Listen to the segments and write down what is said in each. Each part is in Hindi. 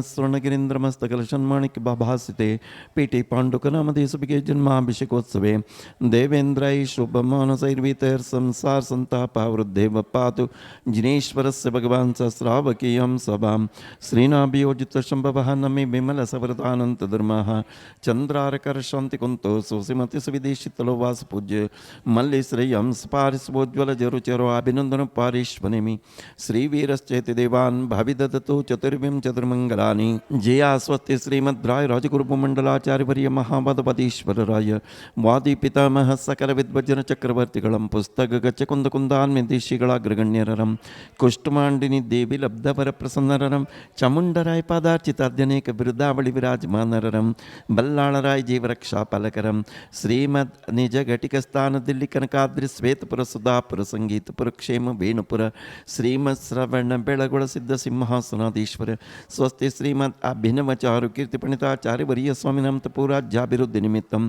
स्वर्णगिरीन्द्रमस्तकलशन्माणिक्यभासिते पीठे पाण्डुकनामधेशुभिगे जन्माभिषेकोत्सवे देवेन्द्रैः शुभमानसैर्वीतैर्संसार सन्तापावृद्धेव पातु जिनेश्वरस्य भगवान् सहस्रावकीयं सभां श्रीनाभियोजितशम्भवः नमे विमलसवरदानन्तधर्मः चन्द्रारकर्षन्तिकुन्तो सुसीमतिसुविदेशितलो वासपूज्य मल्लिश्रेयं स्पारिस्वोज्ज्वलजरुचरो अभिनन्दनं पारिष्वनेमि श्रीवीरश्चेति देवान् भाविदधतु चतुर्विंशतिर्मङ्गलानि जया स्वस्ति श्रीमद्राय राजगुरुमण्डलाचार्यवर्य महापदपदीश्वरराय वादिपितामह सकल विद्वज्जन चक्रवर्तिगळं पुस्तकगच्चकुन्दकुन्दान्मेदिशिगळाग्रगण्यररं कुष्ठमाण्डिनि देवी लब्धवरप्रसन्नररं ಚಾಮುಂಡರಾಯ ಪಾದಾರ್ಚಿತಾದ್ಯನೇಕ ಬಿರುದಾವಳಿ ವಿರಾಜಮಾನರರಂ ಬಲ್ಲಾಳರಾಯ ಜೀವರಕ್ಷಾಪಾಲಕರಂ ಶ್ರೀಮದ್ ನಿಜ ಘಟಿಕ ಸ್ಥಾನ ದಿಲ್ಲಿ ಕನಕಾದ್ರಿ ಶ್ವೇತಪುರ ಸುಧಾಪುರ ಸಂಗೀತಪುರ ಕ್ಷೇಮ ವೇಣುಪುರ ಶ್ರೀಮದ್ ಶ್ರವಣ ಬೆಳಗೊಳ ಸಿದ್ಧ ಸಿಂಹಾಸನಾಧೀಶ್ವರ ಸ್ವಸ್ತಿ ಶ್ರೀಮದ್ ಅಭಿನವಚಾರು ಕೀರ್ತಿ ಪಣಿತಾಚಾರ್ಯ ವರ್ಯ ಸ್ವಾಮಿನಾಂ ತಪೂರಾಜ್ಯಾಭಿವೃದ್ಧಿ ನಿಮಿತ್ತಂ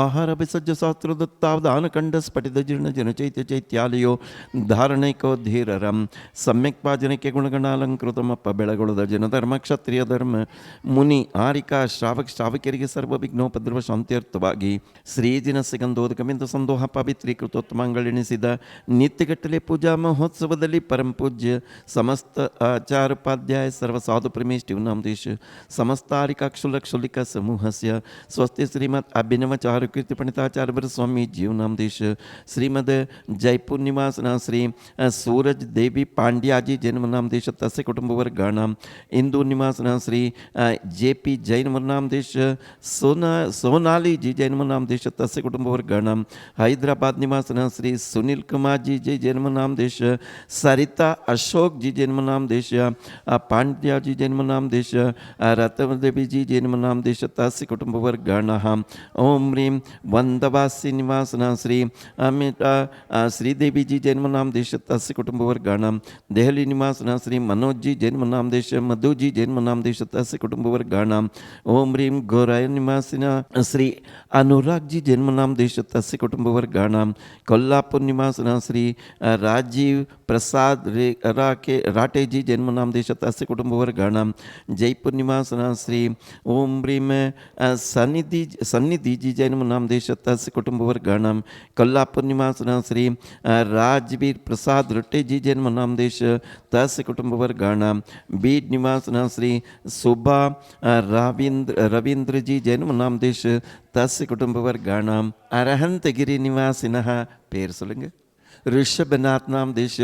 ಆಹಾರ ವಿಸಜ್ಜ ಶಾಸ್ತ್ರದತ್ತಾವಧಾನ ಕಂಡ ಸ್ಫಟಿತ ಜೀರ್ಣ ಜನ ಚೈತ್ಯ ಚೈತ್ಯಾಲಯೋ ಧಾರಣೈಕೋಧೀರರಂ ಸಮ್ಯಕ್ ಪಾಜನಕ್ಕೆ ಗುಣಗಣಾಲಂಕೃತಮಪ್ಪ ಬೆಳಗೊಳದ ಜನಧರ್ಮ ಕ್ಷತ್ರಿಯ ಧರ್ಮ ಮುನಿ ಆರಿಕಾ ಶ್ರಾವಕ ಶ್ರಾವಕಿಯರಿಗೆ ಸರ್ವ ವಿಘ್ನೋಪದ್ರವ ಶಾಂತ್ಯರ್ಥವಾಗಿ ಶ್ರೀಜಿನ ಸಿಗಂಧೋದಕಮಿಂದ ಸಂದೋಹ ಪವಿತ್ರೀಕೃತೋತ್ತಮಗಳೆನಿಸಿದ ನಿತ್ಯಗಟ್ಟಲೆ ಪೂಜಾ ಮಹೋತ್ಸವದಲ್ಲಿ ಪರಂ ಪೂಜ್ಯ ಸಮಸ್ತ ಆಚಾರ್ಯೋಪಾಧ್ಯಾಯ ಸರ್ವ ಸಾಧು ಪ್ರೇಮಿಷ್ಟಿವನಾಮದೇಶ ಸಮಸ್ತ ಆರಿಕಾ ಕ್ಷುಲ್ಲಕ ಸಮೂಹಸ್ಯ ಸ್ವಸ್ತಿ ಶ್ರೀಮದ್ ಅಭಿನವಚಾರು ಕೀರ್ತಿ ಪಣಿತಾಚಾರ್ಯವರ ಸ್ವಾಮಿ ಜೀವನಾಮದೇಶ ಶ್ರೀಮದ್ ಜೈಪುರ್ ನಿವಾಸನ ಶ್ರೀ सूरज देवी पांड्याजी जन्मनाम देश तस्य कुटुंबवर्गाणां इंदूर निवासना श्री जेपी जैनमनाम देश सोनाली जी जन्मनाम देश तस्य कुटुंबवर्गाणां हैदराबाद निवासना श्री सुनील कुमार जी जन्मनाम देश सरिता अशोक जी जन्मनाम देश पांड्या जी जन्मनाम देश रत्नदेवी जी जन्मनाम देश तस्य कुटुंबवर्गाणां ओम ह्रीं वंदवासी निवासना श्री अमिता श्रीदेवी जी जन्मनाम देश तस्य कुटुंबवर्गाणां देहली निवासना श्री मनोज जी जन्मनाम देश मधु जी जन्मनाम देश तस्य कुटुंबवर्गाणां ओम ह्रीं गौराय निवासिना श्री अनुराग जी जन्मनाम देश तस्य कुटुंबवर्गाणां कोल्हापुर निवासना श्री राजीव प्रसाद राटे जी जन्मनाम देश तस्य कुटुंबवर्गाणां जयपुर निवासना श्री ओम ह्रीं सन्निधि जी जन्मनाम देश तस्य कुटुंबवर्गाणां कोल्हापुर निवासना श्री राजवीर प्रसाद रट्टे जी जन्मनाम देश तस्य कुटुंबवर्गाणां बीड निवासना श्री सुभा रवींद्र जी जन्मनाम देश तस्य कुटुंबवर्गाणां अरहंतगिरी निवासिनः पेर सोलुंग ऋषभनाथ नाम देश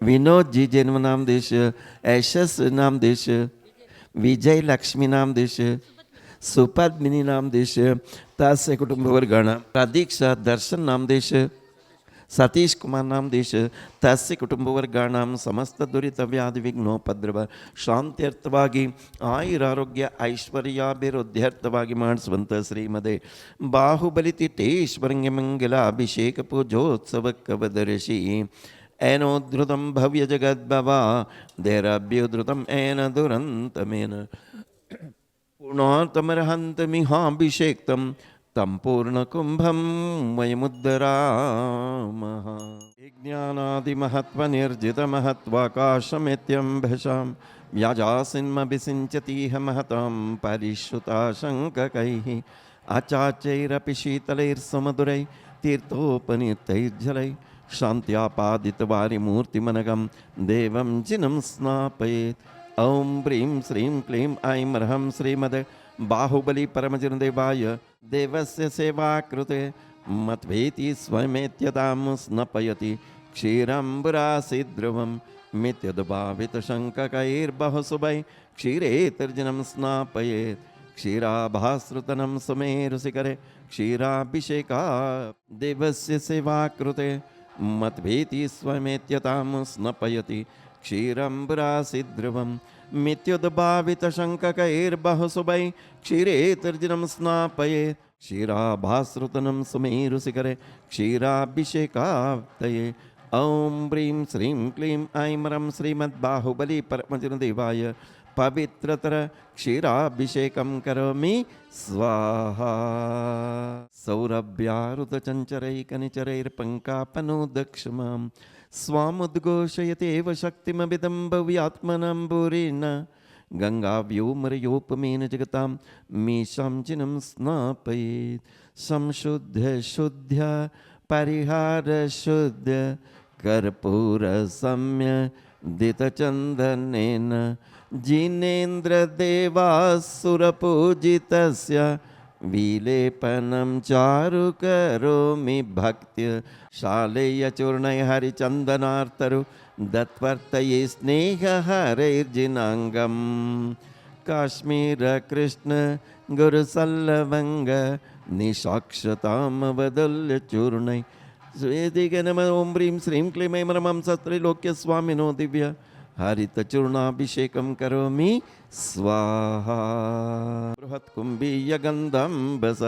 विनोद जी जन्मनाम देश ऐशस नाम देश विजय लक्ष्मी नाम देश सुपद्मिनी नाम देश तस्य कुटुंबवर्गाणां प्रदीक्षा दर्शन नाम देश सतीश कुमार नाम देश तस्य कुटुंबवर्गाणां समस्त दुरित व्याधि विघ्नोपद्रव ಶಾಂತ್ಯರ್ಥವಾಗಿ ಆಯುರಾರೋಗ್ಯ ಐಶ್ವರ್ಯಾಭಿವೃದ್ಧ್ಯರ್ಥವಾಗಿ ಮಾಡಿಸುವಂಥ ಶ್ರೀಮದೆ ಬಾಹುಬಲಿ ತಿಟ್ಟೇಶ್ವರಂಗೆ ಮಂಗಲ ಅಭಿಷೇಕ ಪೂಜೋತ್ಸವಕ್ಕವದರ್ಶಿ ಏನೋದ್ಧೃತಂ ಭವ್ಯ ಜಗದ್ಭವ ದೇರಾಭ್ಯುದ್ಧೃತಂ ಏನ ದುರಂತಮೇನ ಪೂರ್ಣಾತಮರ್ಹಂತಮಿಹಾಭಿಷೇಕ್ತಂ तं पूर्णकुंभं वयमुद्धरामः ज्ञानादिमहत्वनिर्जितमहत्वाकाशमित्यम्भशां व्याजासिन्मभिषिञ्चतीह महतां परिश्रुताशङ्ककैः आचाच्यैरपि शीतलैर्सुमधुरैः तीर्थोपनीतैर्जलैः शान्त्यापादितवारिमूर्तिमनघं देवं जिनं स्नापयेत् ॐ ह्रीं श्रीं क्लीं ऐं ह्रं श्रीमद बाहुबली परमजनदेवाय देवस्य सेवा कृते मत्वेति स्वयमेत्यदां स्नपयति क्षीरम्बुरासीद्ध्रुवं मित्यद्भावितशङ्ककैर्बहुशुभैः क्षीरेतर्जनं स्नापयेत् क्षीराभासृतनं सुमेरुशिखरे क्षीराभिषेका देवस्य सेवा कृते मत्वेति स्वयमेत्यदां स्नपयति क्षीरम्बुरासीद्ध्रुवं मित्युद्भावितशङ्ककैर्बहुशुभैः क्षीरेतर्जनं स्नापयेत् क्षीराभासृतनं सुमेरुशिखरे क्षीराभिषेकाप्तये ॐ ह्रीं श्रीं क्लीं ऐं ह्रं श्रीमद्बाहुबली परमजनदेवाय पवित्रतर क्षीराभिषेकं करोमि स्वाहा सौरभ्यारुतचञ्चरैकनिचरैर्पङ्कापनोदक्षमां स्वामुद्घोषयतेव शक्तिमभिदं भव्यात्मनां भूरिण गङ्गाव्योमरयोपमेन जगतां मीशां चिनं स्नापयेत् संशुद्ध्य शुद्ध्य परिहारशुद्ध्य कर्पूरसम्यदितचन्दनेन जिनेन्द्रदेवासुरपूजितस्य विलेपनं चारु करोमि भक्त्या शालेयचूर्णय हरिचन्दनार्तरु दत्वर्तये स्नेहहरैर्जिनाङ्गम् काश्मीरकृष्ण गुरुसल्लवङ्ग निशाक्षतामवदल्यचूर्णै स्वेदिगनम ॐ ह्रीं श्रीं क्लीं ऐं रमं सत्रिलोक्यस्वामिनो दिव्य हरितचूर्णाभिषेकं करोमि स्वाहा बृहत्कुम्भीयगन्धम्बस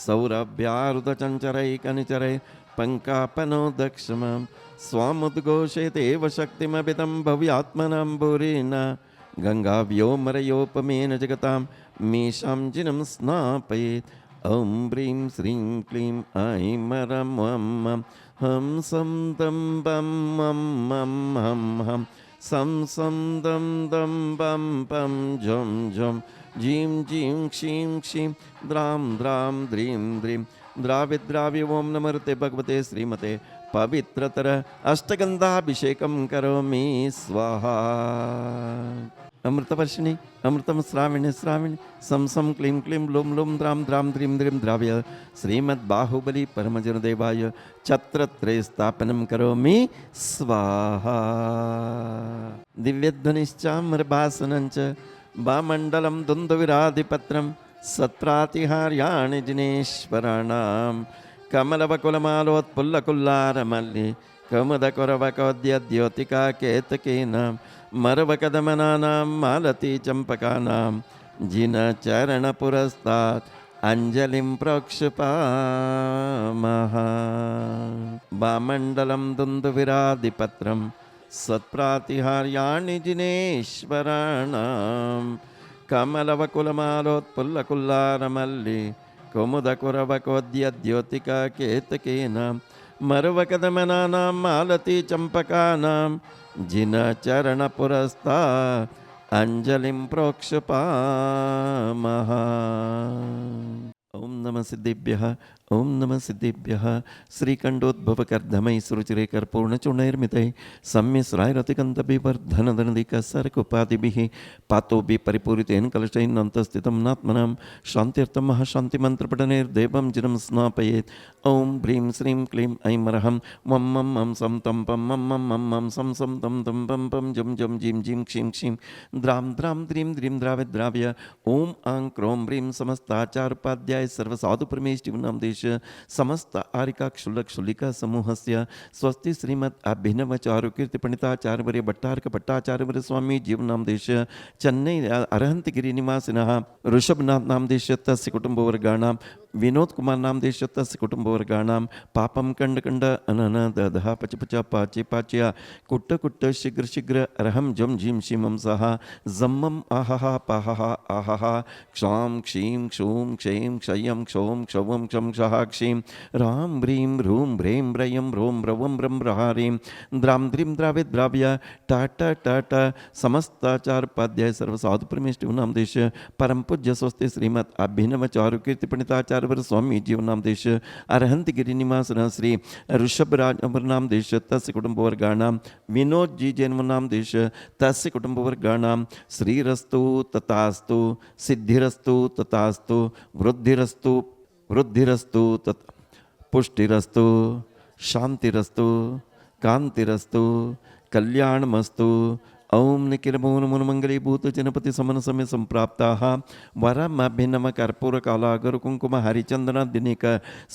सौरभ्यारुतचञ्चरैकनिचरै पङ्कापनो दक्षमं स्वामुद्घोषयतेव शक्तिमभितं भव्यात्मनां भूरिण गङ्गाव्योमरयोपमेन जगतां मीशां जिनं स्नापयेत् ॐ ह्रीं श्रीं क्लीं ऐं रं वं हं सं दं बं मं मं हं हं सं सं दं दं बं पं झं झं जीं जीं क्षीं क्षीं द्रां द्रां द्रीं द्रीं द्राव्य ॐ नमस्ते भगवते श्रीमते पवित्रतर अष्टगन्धाभिषेकं करोमि स्वाहा अमृतवर्षिणि अमृतं श्राविणि श्राविणि सं सं क्लीं क्लीं लुं लुं द्रां द्रां द्रीं द्रीं द्राव्य श्रीमद्बाहुबली परमजनदेवाय छत्रत्रयस्थापनं करोमि स्वाहा दिव्यध्वनिश्चाम्रभासनं च वामण्डलं दुन्दुविरादिपत्रं सत्प्रातिहार्याणि जिनेश्वराणां कमलवकुलमालोत्पुल्लकुल्लारमल्लि कमुदकुरवकोद्यद्योतिकाकेतकीनां मरवकदमनानां मालती चम्पकानां जिनचरणपुरस्तात् अञ्जलिं प्रोक्षपामः वामण्डलं दुन्दुविरादिपत्रं सत्प्रातिहार्याणि जिनेश्वराणां कमलवकुलमालोत्पुल्लकुल्लारमल्लि कुमुदकुरवकोद्यद्योतिकाकेतकीनां मरवकदमनानां मालती चम्पकानां जिनचरणपुरस्तात् अञ्जलिं प्रोक्षपामः ॐ नमः सिद्धिभ्यः ॐ नमः सिद्धिभ्यः श्रीकण्डोद्भवकर्धमै सुरुचिरे कर्पूर्णचूर्णैर्मितैः सम्यस्रायरतिकन्तभिवर्धनदनदिकसर्कोपादिभिः पातोभिः परिपूरितेन कलशैर्नन्तस्थितं नात्मनां शान्त्यर्थं महाशान्तिमन्त्रपठनैर्देवं जिनं स्नापयेत् ॐ ह्रीं श्रीं क्लीं ऐं रहं वं मं मं सं तं पं मं मं मं मं सं सं तं तं पं पं जं जं जीं जीं क्षीं क्षीं द्रां द्रां द्रीं द्रीं द्राव्य ॐ आं क्रों ह्रीं समस्ताचार्योपाध्याय सर्वसाधुपरमेष्टिनां देश समस्त आरिका क्षुल्लक क्षुल्लिका समूहस्य स्वस्ति श्रीमद् अभिनव चारुकीर्तिपण्डिताचार्यवर्य भट्टारक भट्टाचार्यवर्य स्वामी जीवनाम देश चेन्नई अरहंतगिरी निवासिनः ऋषभनाथ नाम देश तस्य कुटुंबवर्गाणां विनोद कुमार नाम देश तस्य कुटुंबवर्गाणां पापं कंड कंड अनन ददह पच पच पाचे पाचया कुट्ट कुट्ट शीघ्र शीघ्र अरहं जम जीम शीमं सह जम्मम आहह पाहह आहह क्षां क्षीं क्षूं क्षैं क्षयं क्षौं क्षवं क्षं क्षः क्षीं रां ह्रीं रूं ह्रें ब्रयं रों रवं रं रहारीं द्रां द्रीं द्राव्य टाट टाट समस्ताचार्योपाध्याय सर्वसाधुपरमेष्टिनां देश परम पूज्य स्वस्ति श्रीमद् अभिनव चारुकीर्तिपण्डिताचार्यवर्य स्वामी जीवनाम देश अरहंतगिरी निवासिनः श्री ऋषभराज नाम देश तस्य कुटुंबवर्गाणां विनोद जी जैन नाम देश तस्य कुटुंबवर्गाणां श्रीरस्तु तथास्तु सिद्धिरस्तु तथास्तु वृद्धिरस्तु वृद्धिरस्तु तत् पुष्टिरस्तु शांतिरस्तु कांतिरस्तु कल्याणमस्तु ओम निखिलमूलमूलमंगलीभूत जनपति समन समय संप्राप्ताः वरम अभिनव कर्पूर कालागर कुंकुम हरिचंदन दिनिक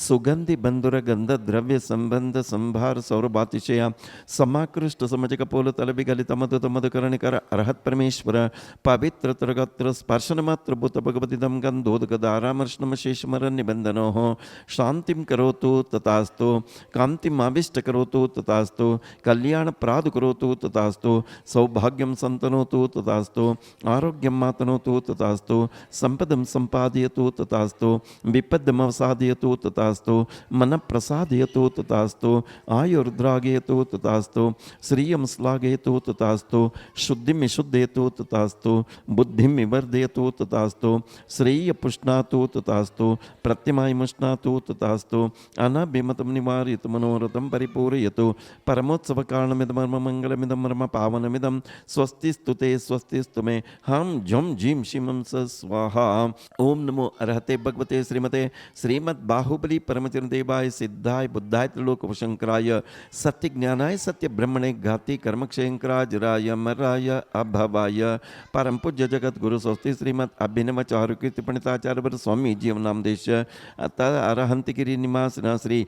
सुगंधि बंधुर गंध द्रव्य संबंध संभार सौरभातिशय समाकृष्ट समजक पोल तलबिगलित मधुत मधुकरणिकर अर्हत परमेश्वर पवित्र तरगत्र स्पर्शन मात्र भूत भगवतिदम गंधोदगदारामर्शनम शेषमर निबंधनो शांतिम करोतु तथास्तु कांतिम आविष्ट करोतु तथास्तु कल्याण प्रादु करोतु तथास्तु सौभाग्य भाग्यं सन्तनोतु तथास्तु, आरोग्यं मातनोतु तथास्तु, सम्पदं सम्पादयतु तथास्तु, विपद्यमवसादयतु तथास्तु, मनः प्रसादयतु तथास्तु, आयुर्द्रागयतु तथास्तु, श्रियं श्लाघयतु तथास्तु, शुद्धिं विशुद्धयतु तथास्तु, बुद्धिं विवर्धयतु तथास्तु, श्रेयपुष्णातु तथास्तु, प्रत्यमायमुष्णातु तथास्तु, अनाभिमतं निवारयतु, मनोरथं परिपूरयतु, परमोत्सवकारणमिदमर्ममङ्गलमिदं मर्मपावनमिदं, स्वस्तिस्तु ते स्वस्तिस्तु मे, हम झम झीम शिमं स स्वाहा। ओम नमो अर्हते भगवते श्रीमते श्रीमद् बाहुबली परमचिरदेवाय सिद्धाय बुद्धाय त्रिलोकशंकराय सत्य ज्ञानाय सत्य ब्रह्मणे घाति कर्मक्षयंकराजराय मराय अभवाय परम पूज्य जगत गुरु स्वस्ति श्रीमद् अभिनव चारुकीर्ति पंडिताचार्य स्वामी जीवनाम देश अरहंति गिरी निवास श्री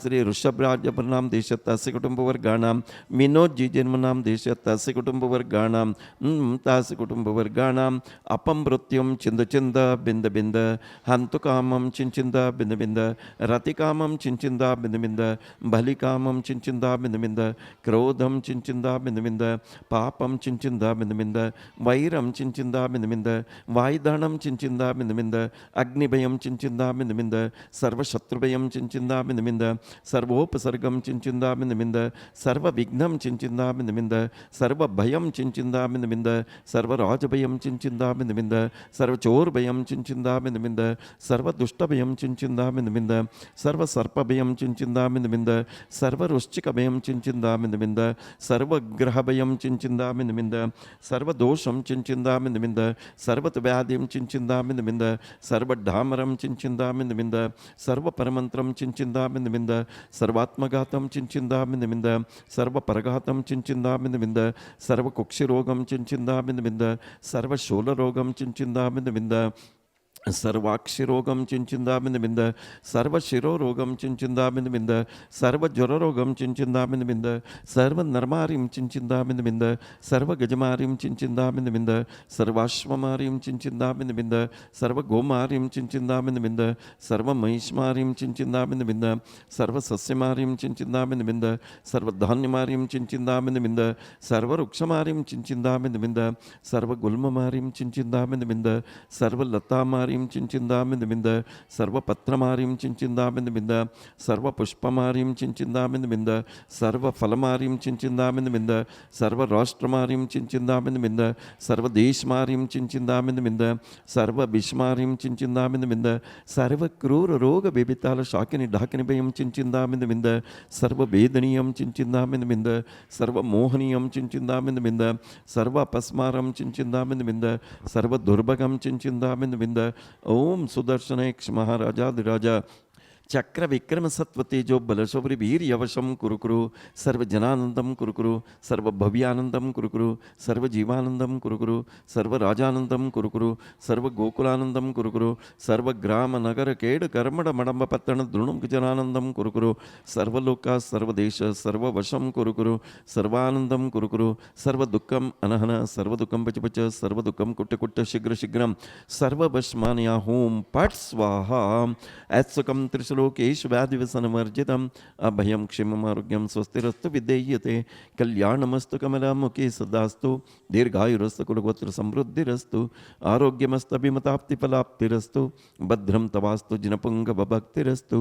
श्री ऋषभराज नाम देश तस्य कुटुंबवर्गाणां विनोद जी जन्म नाम देश तस्य कुटुंबवर्गाणां तस्य कुटुंबवर्गाणां अपमृत्युं चिंद चिंद बिंद बिंद हंतु कामं चिंचिंद बिंद बिंद रतिकामं चिंचिंद बिंद बिंद बलिकामं चिंचिंद बिंद बिंद क्रोधं चिंचिंद बिंद बिंद पापं चिंचिंद बिंद बिंद वैरं चिंचिंद बिंद बिंद वायुदानं चिंचिंद बिंद बिंद अग्निभयं चिंचिंद बिंद बिंद सर्वशत्रुभयं चिंचिंद बिंद बिंद सर्वोपसर्गं चिंचिंद बिंद बिंद सर्वविघ्नं चिंचिंद बिंद बिंद सर्वभयं चिंचिंद बिंद बिंद सर्वराजभयं चिंचिंद बिंद बिंद सर्वचोरभयं चिंचिंद बिंद बिंद सर्वदुष्टभयं चिंचिंद बिंद बिंद सर्वसर्पभयं चिंचिंद बिंद बिंद सर्ववृश्चिकभयं चिंचिंद बिंद बिंद सर्वग्रहभयं चिंचिंद बिंद बिंद सर्वदोषं चिंचिंद बिंद बिंद सर्वव्याधिं चिंचिंद बिंद बिंद सर्वडामरं चिंचिंद बिंद बिंद सर्वपरमंत्रं चिंचिंद बिंद बिंद सर्वात्मघातं चिंचिंद बिंद बिंद सर्वपरघातं चिंचिंद बिंद बिंद सर्वकुक्षिरोगं चिंचिंद बिंद बिंद सर्वशूलरोगं चिंचिंद बिंद बिंद सर्वाक्षिरोगं चिंचिंदा बिंद बिंद सर्वशिरोरोगं चिंचिंदा बिंद बिंद सर्वज्वररोगं चिंचिंदा बिंद बिंद सर्वनर्मारिं चिंचिंदा बिंद बिंद सर्वगजमारिं चिंचिंदा बिंद बिंद सर्वाश्वमारिं चिंचिंदा बिंद बिंद सर्वगोमारिं चिंचिंदा बिंद बिंद सर्वमहिष्मारिं चिंचिंदा बिंद बिंद सर्वसस्यमारिं चिंचिंदा बिंद बिंद सर्वधान्यमारिं चिंचिंदा बिंद बिंद सर्ववृक्षमारिं चिंचिंदा बिंद बिंद सर्वगुल्ममारिं चिंचिंदा बिंद बिंद सर्वलतामारिं चिंचिंदा बिंद बिंद सर्वपत्रमारिं चिंचिंदा बिंद बिंद सर्वपुष्पमारिं चिंचिंदा बिंद बिंद सर्वफलमारिं चिंचिंदा बिंद बिंद सर्वराष्ट्रमारिं चिंचिंदा बिंद बिंद सर्वदेशमारिं चिंचिंदा बिंद बिंद सर्वविषमारिं चिंचिंदा बिंद बिंद सर्वक्रूर रोग बेबिताल शाकिनी ढाकिनी भयं चिंचिंदा बिंद बिंद सर्ववेदनीयं चिंचिंदा बिंद बिंद सर्वमोहनीयं चिंचिंदा बिंद बिंद सर्वपस्मारं चिंचिंदा बिंद बिंद सर्वदुर्भगं चिंचिंदा बिंद बिंद ओम सुदर्शनेक्ष महाराजाधिराजा चक्र विक्रम सत्व तेजो बल शौर्य वीर यवशम कुरु कुरु सर्व जनानंदम कुरु कुरु सर्व भव्यानंदम कुरु कुरु सर्व जीवानंदम कुरु कुरु सर्व राजानंदम कुरु कुरु सर्व गोकुलानंदम कुरु कुरु सर्व ग्राम नगर केड कर्मड मडंब पत्तन द्रुणुम जनानंदम कुरु कुरु सर्वलोका सर्वदेश सर्ववशम कुरु कुरु सर्वानंदम कुरु कुरु सर्व दुःखम अनहन सर्व दुःखम पच पच सर्व दुःखम कुट्ट कुट्ट शीघ्र शीघ्रम सर्ववशमानया होम पट स्वाहा ऐत्सुकम त्रिशूल लोकेश व्याधिवसनवर्जितम् अभयं क्षेमम् आरोग्यं स्वस्तिरस्तु विधेयते कल्याणमस्तु कमलामुखे सदास्तु दीर्घायुरस्तु कुलगोत्र समृद्धिरस्तु आरोग्यमस्तभिमताप्तिफलाप्तिरस्तु भद्रं तवास्तु जिनपुङ्गभक्तिरस्तु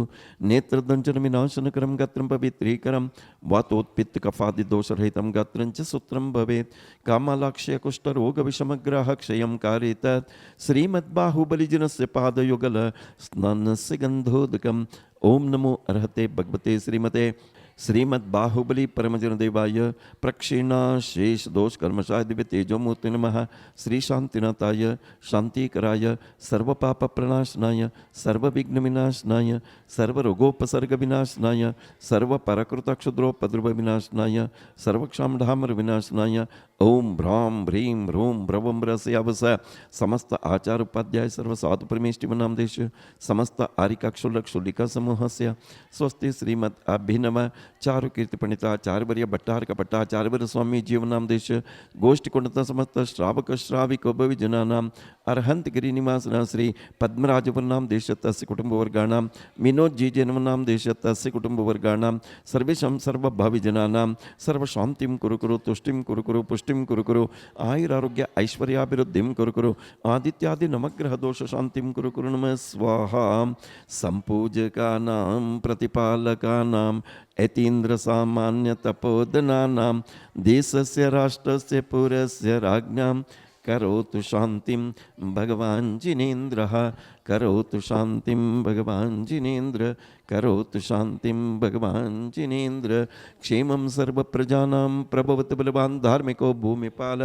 नेत्रदंशनविनाशनकरं गात्रं पवित्रीकरं वातोत्पित्तकफादिदोषरहितं गात्रं च सूत्रं भवेत् कामालाक्षयकुष्ठरोगविषमग्रह क्षयं कारेतत् श्रीमद्बाहुबलिजनस्य पादयुगल स्नानस्य गन्धोदकम् ओम नमो अर्हते भगवते श्रीमते श्रीमद् बाहुबली परमजनदेवाय प्रक्षीणा शेष दोष कर्मशाय दिव्य तेजोमूर्ति नमः श्री शांतिनाथाय शांतिकराय सर्वपाप प्रणाशनाय सर्वविघ्न विनाशनाय सर्वरोगोपसर्ग विनाशनाय सर्वपरकृतक्षुद्रोपद्रव विनाशनाय सर्वक्षामढामर विनाशनाय ओम भ्राम ह्रीं ह्रूं भ्रवं रसयावस समस्त आचार उपाध्याय सर्व साधु परमेष्टिमनाम देश समस्त आरिकाक्षुलक्षुलिका समूहस्य स्वस्ति श्रीमद् अभिनव चारु कीर्ति पंडिताचार्यवर्य भट्टारक भट्टाचार्यवर स्वामी जीवनाम देश गोष्ठी कुंडता समस्त श्रावक श्राविक भविजनानां अरहंत गिरी निवासना श्री पद्मराजवर्नाम देश तस्य कुटुंबवर्गाणां विनोद जी जन्मनाम देश तस्य कुटुंबवर्गाणां सर्वेषां सर्वभाविजनानां सर्वशांतिं कुरु कुरु तुष्टिं कुरु कुरु पुष्टिं पुष्टिं कुरु कुरु आयुरारोग्य ऐश्वर्याभिवृद्धिं कुरु कुरु आदित्यादि नवग्रह दोष शांतिं कुरु कुरु नमः स्वाहा संपूजकानां प्रतिपालकानां यतीन्द्र सामान्य तपोधनानां देशस्य राष्ट्रस्य पुरस्य राज्ञां करोतु शांतिं भगवान् जिनेन्द्रः करोतु शांतिं भगवान् जिनेन्द्र करोतु शांतिं भगवान् जिनेन्द्र क्षेमं सर्वप्रजानां प्रभवतु बलवान् धार्मिको भूमिपाल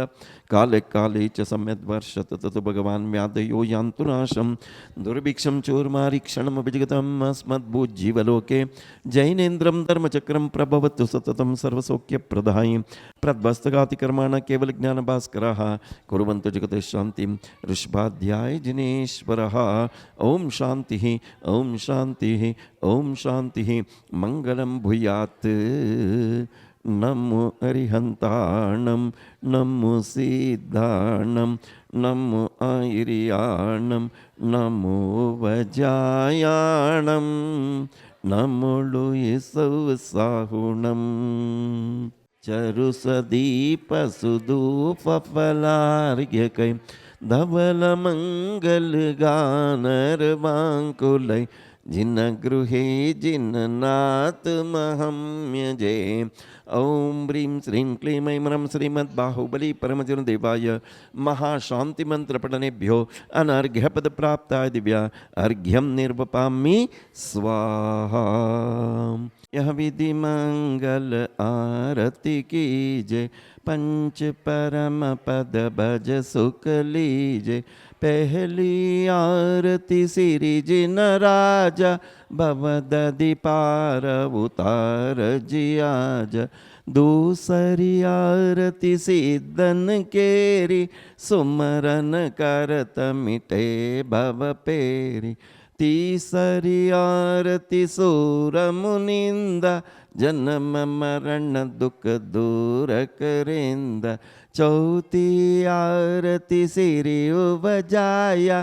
काले काले च सम्यद्वर्षत ततो भगवान् व्याधयो यान्तु नाशं दुर्भिक्षं चोर्मारीक्षणम् अभिजगतम् अस्मद्भूज्जीवलोके जैनेन्द्रं धर्मचक्रं प्रभवतु सततं सर्वसौख्यप्रदायि प्रद्वस्तगातिकर्माण केवलज्ञानभास्करः कुर्वन्तु जगते शान्तिं ऋषभाध्याय जिनेश्वरः ओम शांति ओम शांति ओम शांति मंगलम भूयात् नमो अरिहंताणं नमो सिद्धाणं नमो आयर्याणं नमो वजायाणं नमो लुयसौसाहुणं चरुसदीपसुधूपफलार्घ्यकै धवलमङ्गलगानरवाङ्कुलै जिन गृहे जिननाथ महम्यजे ओं ह्रीं श्रीं क्लीं ऐं ह्रं श्रीमद्बाहुबली परमजनदेवाय महाशान्तिमन्त्रपठनेभ्यो अनर्घ्यपदप्राप्ताय दिव्या अर्घ्यं निर्वपामि स्वाहा यह विधि मंगल आरती कीजे पंच परम पद भज सुख लीजे पहली आरती सिरि जिन राजा भवदधि पार उतार जियाज दूसरी आरती सिद्धन केरी सुमरन करत मिटे भव पेरी तीसरी आरती सूर मुनिंदा जन्म मरण दुख दूर करेंदा चौथी आरती सिरि उपजाया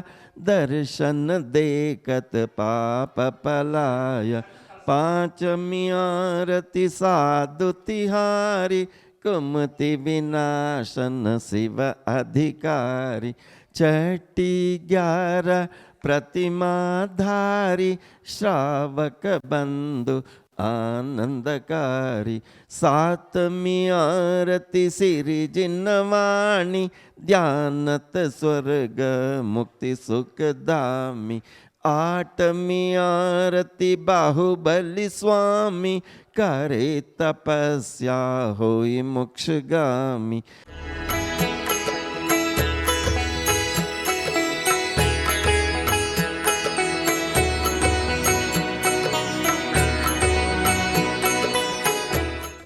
दर्शन देखत पाप पलाया पांचमी आरती साधु तिहारी कुमति विनाशन शिव अधिकारी छठी 11 प्रतिमाधारी श्रावक बंधु आनंदकारी सातमी आरती सिरि जिनवाणी ध्यानत स्वर्ग मुक्ति सुखदामी आठमी आरती बाहुबली स्वामी करे तपस्या होई मोक्षगामी।